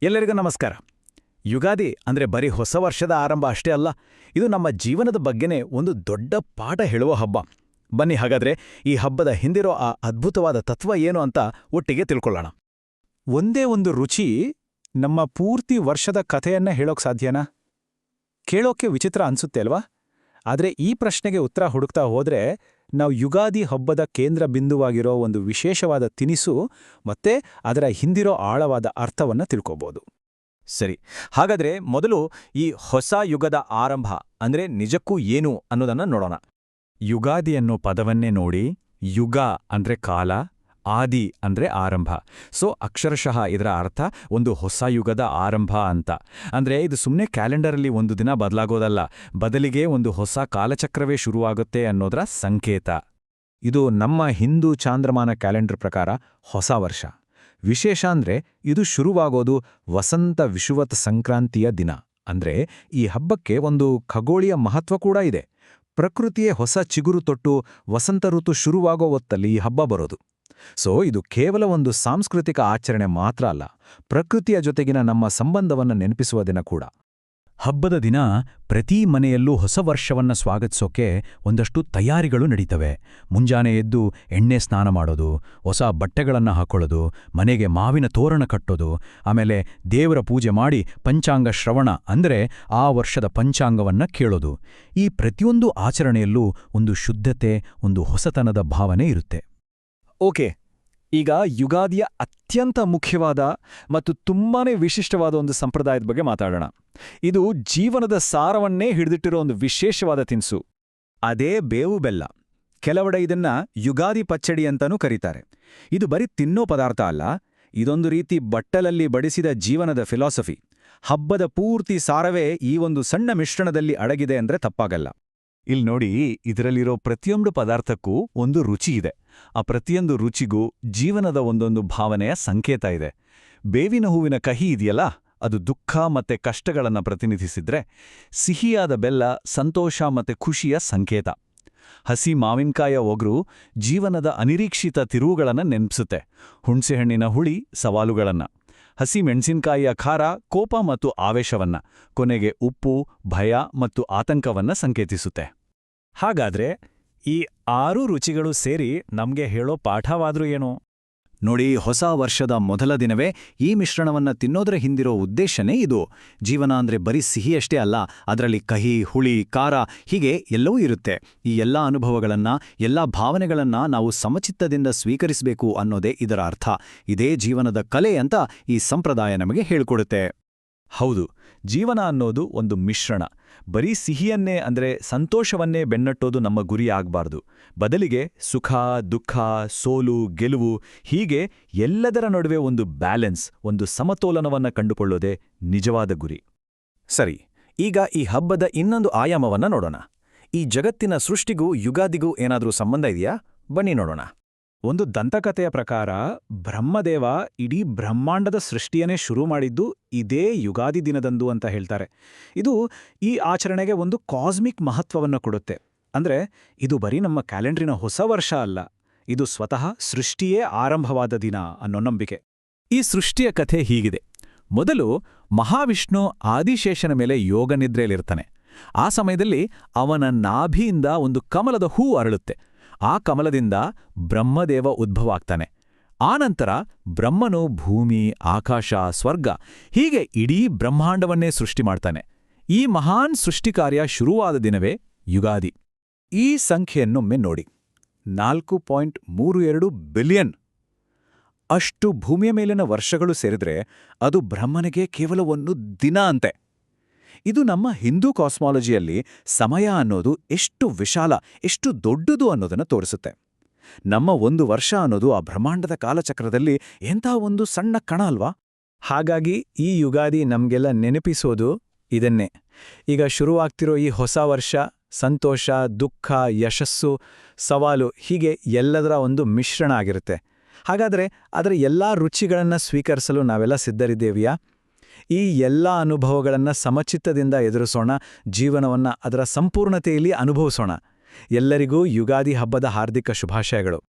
ಎಲ್ಲರಿಗೂ ನಮಸ್ಕಾರ. ಯುಗಾದಿ ಅಂದ್ರೆ ಬರೀ ಹೊಸ ವರ್ಷದ ಆರಂಭ ಅಷ್ಟೇ ಅಲ್ಲ, ಇದು ನಮ್ಮ ಜೀವನದ ಬಗ್ಗೆನೇ ಒಂದು ದೊಡ್ಡ ಪಾಠ ಹೇಳುವ ಹಬ್ಬ. ಬನ್ನಿ ಹಾಗಾದ್ರೆ ಈ ಹಬ್ಬದ ಹಿಂದಿರೋ ಆ ಅದ್ಭುತವಾದ ತತ್ವ ಏನು ಅಂತ ಒಟ್ಟಿಗೆ ತಿಳ್ಕೊಳ್ಳೋಣ. ಒಂದೇ ಒಂದು ರುಚಿ ನಮ್ಮ ಪೂರ್ತಿ ವರ್ಷದ ಕಥೆಯನ್ನ ಹೇಳೋಕ್ ಸಾಧ್ಯನಾ? ಕೇಳೋಕೆ ವಿಚಿತ್ರ ಅನ್ಸುತ್ತೆ ಅಲ್ವಾ? ಆದ್ರೆ ಈ ಪ್ರಶ್ನೆಗೆ ಉತ್ತರ ಹುಡುಕ್ತಾ ಹೋದ್ರೆ ನಾವು ಯುಗಾದಿ ಹಬ್ಬದ ಕೇಂದ್ರ ಬಿಂದುವಾಗಿರೋ ಒಂದು ವಿಶೇಷವಾದ ತಿನಿಸು ಮತ್ತೆ ಅದರ ಹಿಂದಿರೋ ಆಳವಾದ ಅರ್ಥವನ್ನ ತಿಳ್ಕೋಬಹುದು. ಸರಿ, ಹಾಗಾದ್ರೆ ಮೊದಲು ಈ ಹೊಸ ಯುಗದ ಆರಂಭ ಅಂದ್ರೆ ನಿಜಕ್ಕೂ ಏನು ಅನ್ನೋದನ್ನ ನೋಡೋಣ. ಯುಗಾದಿ ಅನ್ನೋ ಪದವನ್ನೇ ನೋಡಿ. ಯುಗ ಅಂದ್ರೆ ಕಾಲ, ಆದಿ ಅಂದ್ರೆ ಆರಂಭ. ಸೊ ಅಕ್ಷರಶಃ ಇದರ ಅರ್ಥ ಒಂದು ಹೊಸ ಯುಗದ ಆರಂಭ ಅಂತ. ಅಂದ್ರೆ ಇದು ಸುಮ್ಮನೆ ಕ್ಯಾಲೆಂಡರಲ್ಲಿ ಒಂದು ದಿನ ಬದಲಾಗೋದಲ್ಲ, ಬದಲಿಗೆ ಒಂದು ಹೊಸ ಕಾಲಚಕ್ರವೇ ಶುರುವಾಗುತ್ತೆ ಅನ್ನೋದರ ಸಂಕೇತ. ಇದು ನಮ್ಮ ಹಿಂದೂ ಚಾಂದ್ರಮಾನ ಕ್ಯಾಲೆಂಡರ್ ಪ್ರಕಾರ ಹೊಸ ವರ್ಷ. ವಿಶೇಷ ಅಂದ್ರೆ ಇದು ಶುರುವಾಗೋದು ವಸಂತ ವಿಷುವತ್ ಸಂಕ್ರಾಂತಿಯ ದಿನ. ಅಂದ್ರೆ ಈ ಹಬ್ಬಕ್ಕೆ ಒಂದು ಖಗೋಳೀಯ ಮಹತ್ವ ಕೂಡ ಇದೆ. ಪ್ರಕೃತಿಯೇ ಹೊಸ ಚಿಗುರು ತೊಟ್ಟು ವಸಂತ ಋತು ಶುರುವಾಗೋ ಹೊತ್ತಲ್ಲಿ ಈ ಹಬ್ಬ ಬರೋದು. ಸೊ ಇದು ಕೇವಲ ಒಂದು ಸಾಂಸ್ಕೃತಿಕ ಆಚರಣೆ ಮಾತ್ರ ಅಲ್ಲ, ಪ್ರಕೃತಿಯ ಜೊತೆಗಿನ ನಮ್ಮ ಸಂಬಂಧವನ್ನು ನೆನಪಿಸುವ ದಿನ ಕೂಡ. ಹಬ್ಬದ ದಿನ ಪ್ರತಿ ಮನೆಯಲ್ಲೂ ಹೊಸ ವರ್ಷವನ್ನ ಸ್ವಾಗತಿಸೋಕೆ ಒಂದಷ್ಟು ತಯಾರಿಗಳು ನಡೀತವೆ. ಮುಂಜಾನೆ ಎದ್ದು ಎಣ್ಣೆ ಸ್ನಾನ ಮಾಡೋದು, ಹೊಸ ಬಟ್ಟೆಗಳನ್ನು ಹಾಕೊಳ್ಳೋದು, ಮನೆಗೆ ಮಾವಿನ ತೋರಣ ಕಟ್ಟೋದು, ಆಮೇಲೆ ದೇವರ ಪೂಜೆ ಮಾಡಿ ಪಂಚಾಂಗ ಶ್ರವಣ ಅಂದ್ರೆ ಆ ವರ್ಷದ ಪಂಚಾಂಗವನ್ನ ಕೇಳೋದು. ಈ ಪ್ರತಿಯೊಂದು ಆಚರಣೆಯಲ್ಲೂ ಒಂದು ಶುದ್ಧತೆ, ಒಂದು ಹೊಸತನದ ಭಾವನೆ ಇರುತ್ತೆ. ಓಕೆ, ಈಗ ಯುಗಾದಿಯ ಅತ್ಯಂತ ಮುಖ್ಯವಾದ ಮತ್ತು ತುಂಬಾನೇ ವಿಶಿಷ್ಟವಾದ ಒಂದು ಸಂಪ್ರದಾಯದ ಬಗ್ಗೆ ಮಾತಾಡೋಣ. ಇದು ಜೀವನದ ಸಾರವನ್ನೇ ಹಿಡಿದಿಟ್ಟಿರೋ ಒಂದು ವಿಶೇಷವಾದ ತಿನಿಸು. ಅದೇ ಬೇವು ಬೆಲ್ಲ. ಕೆಲವೆಡೆ ಇದನ್ನ ಯುಗಾದಿ ಪಚ್ಚಡಿ ಅಂತನೂ ಕರೀತಾರೆ. ಇದು ಬರೀ ತಿನ್ನೋ ಪದಾರ್ಥ ಅಲ್ಲ, ಇದೊಂದು ರೀತಿ ಬಟ್ಟಲಲ್ಲಿ ಬಡಿಸಿದ ಜೀವನದ ಫಿಲಾಸಫಿ. ಹಬ್ಬದ ಪೂರ್ತಿ ಸಾರವೇ ಈ ಒಂದು ಸಣ್ಣ ಮಿಶ್ರಣದಲ್ಲಿ ಅಡಗಿದೆ ಅಂದ್ರೆ ತಪ್ಪಾಗಲ್ಲ. ಇಲ್ಲಿ ನೋಡಿ, ಇದರಲ್ಲಿರೋ ಪ್ರತಿಯೊಂದು ಪದಾರ್ಥಕ್ಕೂ ಒಂದು ರುಚಿ ಇದೆ. ಆ ಪ್ರತಿಯೊಂದು ರುಚಿಗೂ ಜೀವನದ ಒಂದೊಂದು ಭಾವನೆಯ ಸಂಕೇತ ಇದೆ. ಬೇವಿನ ಹೂವಿನ ಕಹಿ ಇದೆಯಲ್ಲ, ಅದು ದುಃಖ ಮತ್ತೆ ಕಷ್ಟಗಳನ್ನು ಪ್ರತಿನಿಧಿಸಿದ್ರೆ, ಸಿಹಿಯಾದ ಬೆಲ್ಲ ಸಂತೋಷ ಮತ್ತೆ ಖುಷಿಯ ಸಂಕೇತ. ಹಸಿ ಮಾವಿನಕಾಯ ಒಗರು ಜೀವನದ ಅನಿರೀಕ್ಷಿತ ತಿರುವುಗಳನ್ನು ನೆನಪಿಸುತ್ತೆ. ಹುಣಸೆಹಣ್ಣಿನ ಹುಳಿ ಸವಾಲುಗಳನ್ನ, ಹಸಿ ಮೆಣಸಿನಕಾಯಿಯ ಖಾರ ಕೋಪ ಮತ್ತು ಆವೇಶವನ್ನ, ಕೊನೆಗೆ ಉಪ್ಪು ಭಯ ಮತ್ತು ಆತಂಕವನ್ನ ಸಂಕೇತಿಸುತ್ತೆ. ಹಾಗಾದ್ರೆ ಈ 6 ರುಚಿಗಳು ಸೇರಿ ನಮ್ಗೆ ಹೇಳೋ ಪಾಠವಾದ್ರೂ ಏನು? ನೋಡಿ, ಹೊಸ ವರ್ಷದ ಮೊದಲ ದಿನವೇ ಈ ಮಿಶ್ರಣವನ್ನ ತಿನ್ನೋದ್ರ ಹಿಂದಿರೋ ಉದ್ದೇಶನೇ ಇದು. ಜೀವನ ಅಂದ್ರೆ ಬರೀ ಸಿಹಿಯಷ್ಟೇ ಅಲ್ಲ, ಅದರಲ್ಲಿ ಕಹಿ ಹುಳಿ ಖಾರ ಹೀಗೆ ಎಲ್ಲವೂ ಇರುತ್ತೆ. ಈ ಎಲ್ಲ ಅನುಭವಗಳನ್ನ, ಎಲ್ಲ ಭಾವನೆಗಳನ್ನ ನಾವು ಸಮಚಿತ್ತದಿಂದ ಸ್ವೀಕರಿಸಬೇಕು ಅನ್ನೋದೇ ಇದರ ಅರ್ಥ. ಇದೇ ಜೀವನದ ಕಲೆ ಅಂತ ಈ ಸಂಪ್ರದಾಯ ನಮಗೆ ಹೇಳ್ಕೊಡುತ್ತೆ. ಹೌದು, ಜೀವನ ಅನ್ನೋದು ಒಂದು ಮಿಶ್ರಣ. ಬರೀ ಸಿಹಿಯನ್ನೇ ಅಂದ್ರೆ ಸಂತೋಷವನ್ನೇ ಬೆನ್ನಟ್ಟೋದು ನಮ್ಮ ಗುರಿ ಆಗ್ಬಾರ್ದು. ಬದಲಿಗೆ ಸುಖ ದುಃಖ ಸೋಲು ಗೆಲುವು ಹೀಗೆ ಎಲ್ಲದರ ನಡುವೆ ಒಂದು ಬ್ಯಾಲೆನ್ಸ್, ಒಂದು ಸಮತೋಲನವನ್ನ ಕಂಡುಕೊಳ್ಳೋದೇ ನಿಜವಾದ ಗುರಿ. ಸರಿ, ಈಗ ಈ ಹಬ್ಬದ ಇನ್ನೊಂದು ಆಯಾಮವನ್ನ ನೋಡೋಣ. ಈ ಜಗತ್ತಿನ ಸೃಷ್ಟಿಗೂ ಯುಗಾದಿಗೂ ಏನಾದ್ರೂ ಸಂಬಂಧ ಇದೆಯಾ? ಬನ್ನಿ ನೋಡೋಣ. ಒಂದು ದಂತಕಥೆಯ ಪ್ರಕಾರ ಬ್ರಹ್ಮದೇವ ಇಡೀ ಬ್ರಹ್ಮಾಂಡದ ಸೃಷ್ಟಿಯನ್ನೇ ಶುರು ಮಾಡಿದ್ದು ಇದೇ ಯುಗಾದಿ ದಿನದಂದು ಅಂತ ಹೇಳ್ತಾರೆ. ಇದು ಈ ಆಚರಣೆಗೆ ಒಂದು ಕಾಸ್ಮಿಕ್ ಮಹತ್ವವನ್ನು ಕೊಡುತ್ತೆ. ಅಂದ್ರೆ ಇದು ಬರೀ ನಮ್ಮ ಕ್ಯಾಲೆಂಡ್ರಿನ ಹೊಸ ವರ್ಷ ಅಲ್ಲ, ಇದು ಸ್ವತಃ ಸೃಷ್ಟಿಯೇ ಆರಂಭವಾದ ದಿನ ಅನ್ನೋ ನಂಬಿಕೆ. ಈ ಸೃಷ್ಟಿಯ ಕಥೆ ಹೀಗಿದೆ. ಮೊದಲು ಮಹಾವಿಷ್ಣು ಆದಿಶೇಷನ ಮೇಲೆ ಯೋಗನಿದ್ರೆಯಲ್ಲಿರ್ತಾನೆ. ಆ ಸಮಯದಲ್ಲಿ ಅವನ ನಾಭಿಯಿಂದ ಒಂದು ಕಮಲದ ಹೂ ಅರಳುತ್ತೆ. ಆ ಕಮಲದಿಂದ ಬ್ರಹ್ಮದೇವ ಉದ್ಭವ ಆಗ್ತಾನೆ. ಆನಂತರ ಬ್ರಹ್ಮನು ಭೂಮಿ ಆಕಾಶ ಸ್ವರ್ಗ ಹೀಗೆ ಇಡೀ ಬ್ರಹ್ಮಾಂಡವನ್ನೇ ಸೃಷ್ಟಿ ಮಾಡ್ತಾನೆ. ಈ ಮಹಾನ್ ಸೃಷ್ಟಿಕಾರ್ಯ ಶುರುವಾದ ದಿನವೇ ಯುಗಾದಿ. ಈ ಸಂಖ್ಯೆಯನ್ನೊಮ್ಮೆ ನೋಡಿ, 4.32 ಬಿಲಿಯನ್. ಅಷ್ಟು ಭೂಮಿಯ ಮೇಲಿನ ವರ್ಷಗಳು ಸೇರಿದ್ರೆ ಅದು ಬ್ರಹ್ಮನಿಗೆ ಕೇವಲ ಒಂದು ದಿನ ಅಂತೆ. ಇದು ನಮ್ಮ ಹಿಂದೂ ಕಾಸ್ಮಾಲಜಿಯಲ್ಲಿ ಸಮಯ ಅನ್ನೋದು ಎಷ್ಟು ವಿಶಾಲ, ಎಷ್ಟು ದೊಡ್ಡದು ಅನ್ನೋದನ್ನು ತೋರಿಸುತ್ತೆ. ನಮ್ಮ ಒಂದು ವರ್ಷ ಅನ್ನೋದು ಆ ಬ್ರಹ್ಮಾಂಡದ ಕಾಲಚಕ್ರದಲ್ಲಿ ಎಂಥ ಒಂದು ಸಣ್ಣ ಕಣ ಅಲ್ವಾ? ಹಾಗಾಗಿ ಈ ಯುಗಾದಿ ನಮ್ಗೆಲ್ಲ ನೆನಪಿಸೋದು ಇದನ್ನೇ. ಈಗ ಶುರುವಾಗ್ತಿರೋ ಈ ಹೊಸ ವರ್ಷ ಸಂತೋಷ ದುಃಖ ಯಶಸ್ಸು ಸವಾಲು ಹೀಗೆ ಎಲ್ಲದರ ಒಂದು ಮಿಶ್ರಣ ಆಗಿರುತ್ತೆ. ಹಾಗಾದ್ರೆ ಅದರ ಎಲ್ಲಾ ರುಚಿಗಳನ್ನು ಸ್ವೀಕರಿಸಲು ನಾವೆಲ್ಲ ಸಿದ್ಧರಿದ್ದೇವೆಯಾ? ಈ ಎಲ್ಲ ಅನುಭವಗಳನ್ನು ಸಮಚಿತ್ತದಿಂದ ಎದುರಿಸೋಣ, ಜೀವನವನ್ನು ಅದರ ಸಂಪೂರ್ಣತೆಯಲ್ಲಿ ಅನುಭವಿಸೋಣ. ಎಲ್ಲರಿಗೂ ಯುಗಾದಿ ಹಬ್ಬದ ಹಾರ್ದಿಕ ಶುಭಾಶಯಗಳು.